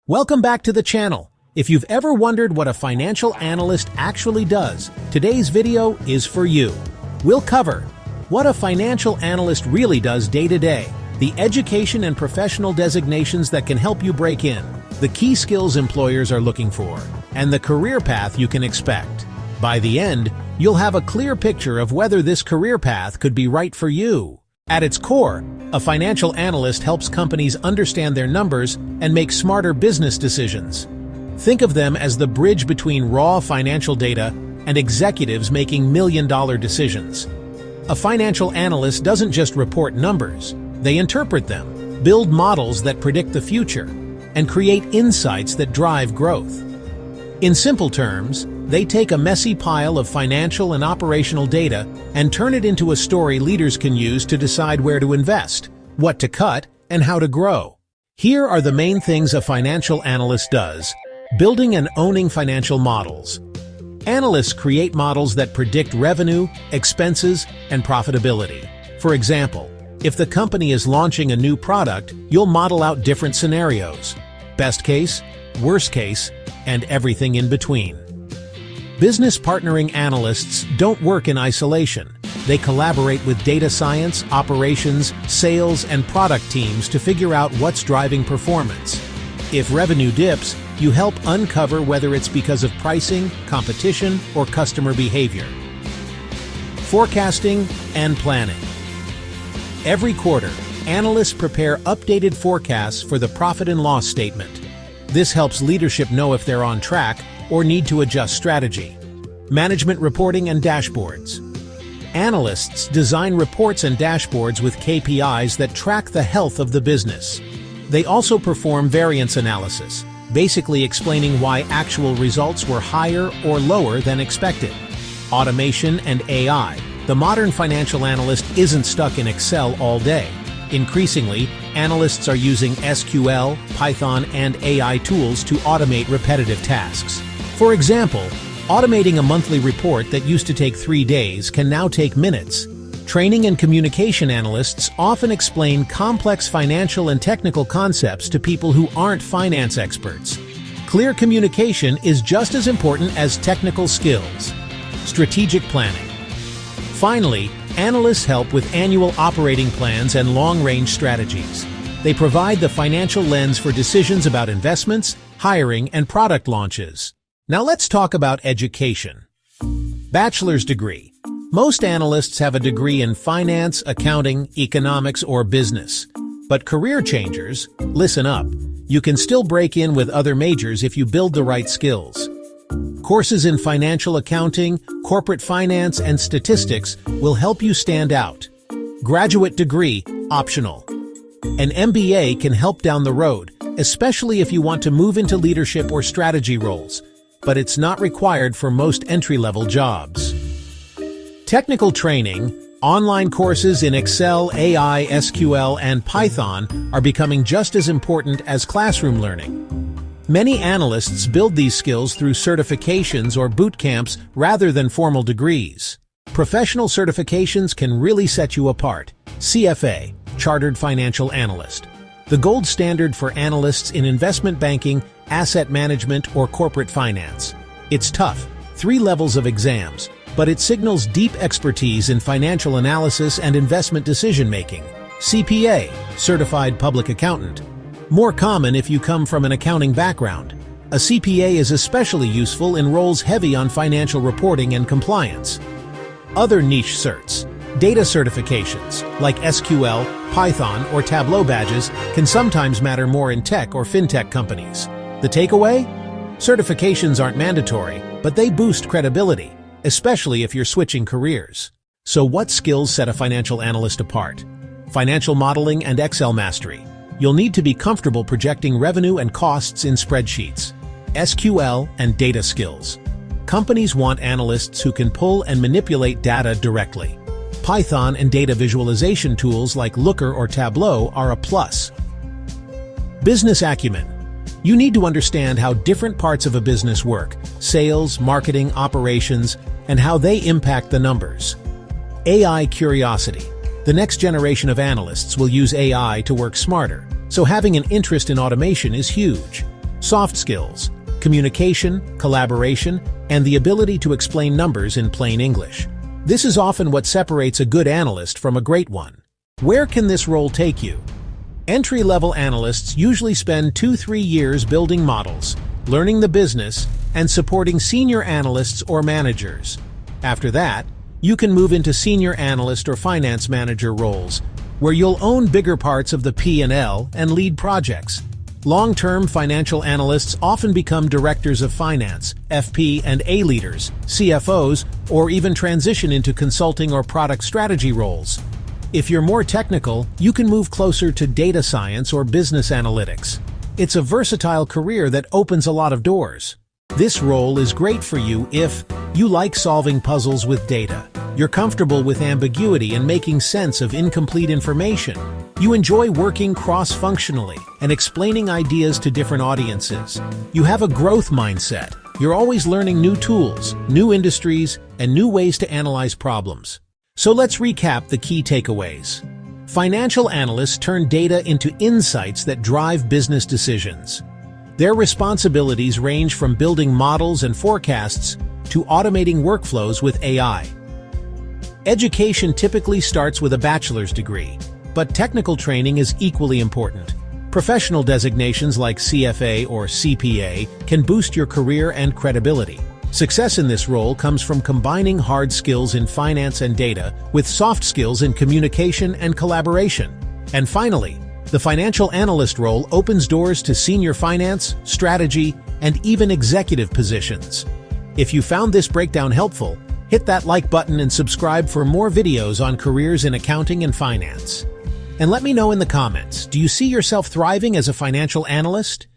Welcome back to the channel. If you've ever wondered what a financial analyst actually does, today's video is for you. We'll cover what a financial analyst really does day to day, the education and professional designations that can help you break in, the key skills employers are looking for, and the career path you can expect. By the end, you'll have a clear picture of whether this career path could be right for you. At its core, a financial analyst helps companies understand their numbers and make smarter business decisions. Think of them as the bridge between raw financial data and executives making million-dollar decisions. A financial analyst doesn't just report numbers, they interpret them, build models that predict the future, and create insights that drive growth. In simple terms, they take a messy pile of financial and operational data and turn it into a story leaders can use to decide where to invest, what to cut, and how to grow. Here are the main things a financial analyst does. Building and owning financial models. Analysts create models that predict revenue, expenses, and profitability. For example, if the company is launching a new product, you'll model out different scenarios: best case, worst case, and everything in between. Business partnering analysts don't work in isolation. They collaborate with data science, operations, sales, and product teams to figure out what's driving performance. If revenue dips, you help uncover whether it's because of pricing, competition, or customer behavior. Forecasting and planning. Every quarter, analysts prepare updated forecasts for the profit and loss statement. This helps leadership know if they're on track or need to adjust strategy. Management reporting and dashboards. Analysts design reports and dashboards with KPIs that track the health of the business. They also perform variance analysis, basically explaining why actual results were higher or lower than expected. Automation and AI. The modern financial analyst isn't stuck in Excel all day. Increasingly, analysts are using SQL, Python, and AI tools to automate repetitive tasks. For example, automating a monthly report that used to take 3 days can now take minutes. Training and communication analysts often explain complex financial and technical concepts to people who aren't finance experts. Clear communication is just as important as technical skills. Strategic planning. Finally, analysts help with annual operating plans and long-range strategies. They provide the financial lens for decisions about investments, hiring, and product launches. Now let's talk about education. Bachelor's degree. Most analysts have a degree in finance, accounting, economics, or business. But career changers, listen up. You can still break in with other majors if you build the right skills. Courses in financial accounting, corporate finance, and statistics will help you stand out. Graduate degree, optional. An MBA can help down the road, especially if you want to move into leadership or strategy roles, but it's not required for most entry-level jobs. Technical training, online courses in Excel, AI, SQL, and Python are becoming just as important as classroom learning. Many analysts build these skills through certifications or boot camps rather than formal degrees. Professional certifications can really set you apart. CFA, Chartered Financial Analyst. The gold standard for analysts in investment banking, asset management, or corporate finance. It's tough, 3 levels of exams, but it signals deep expertise in financial analysis and investment decision-making. CPA, Certified Public Accountant. More common if you come from an accounting background. A CPA is especially useful in roles heavy on financial reporting and compliance. Other niche certs. Data certifications, like SQL, Python, or Tableau badges, can sometimes matter more in tech or fintech companies. The takeaway? Certifications aren't mandatory, but they boost credibility, especially if you're switching careers. So what skills set a financial analyst apart? Financial modeling and Excel mastery. You'll need to be comfortable projecting revenue and costs in spreadsheets. SQL and data skills. Companies want analysts who can pull and manipulate data directly. Python and data visualization tools like Looker or Tableau are a plus. Business acumen. You need to understand how different parts of a business work: sales, marketing, operations, and how they impact the numbers. AI curiosity. The next generation of analysts will use AI to work smarter, so having an interest in automation is huge. Soft skills: communication, collaboration, and the ability to explain numbers in plain English. This is often what separates a good analyst from a great one. Where can this role take you? Entry-level analysts usually spend 2-3 years building models, learning the business, and supporting senior analysts or managers. After that, you can move into senior analyst or finance manager roles, where you'll own bigger parts of the P&L and lead projects. Long-term financial analysts often become directors of finance, FP&A leaders, CFOs, or even transition into consulting or product strategy roles. If you're more technical, you can move closer to data science or business analytics. It's a versatile career that opens a lot of doors. This role is great for you if you like solving puzzles with data, you're comfortable with ambiguity and making sense of incomplete information, you enjoy working cross-functionally and explaining ideas to different audiences, you have a growth mindset, you're always learning new tools, new industries, and new ways to analyze problems. So let's recap the key takeaways. Financial analysts turn data into insights that drive business decisions. Their responsibilities range from building models and forecasts to automating workflows with AI. Education typically starts with a bachelor's degree, but technical training is equally important. Professional designations like CFA or CPA can boost your career and credibility. Success in this role comes from combining hard skills in finance and data with soft skills in communication and collaboration. And finally, the financial analyst role opens doors to senior finance, strategy, and even executive positions. If you found this breakdown helpful, hit that like button and subscribe for more videos on careers in accounting and finance. And let me know in the comments, do you see yourself thriving as a financial analyst?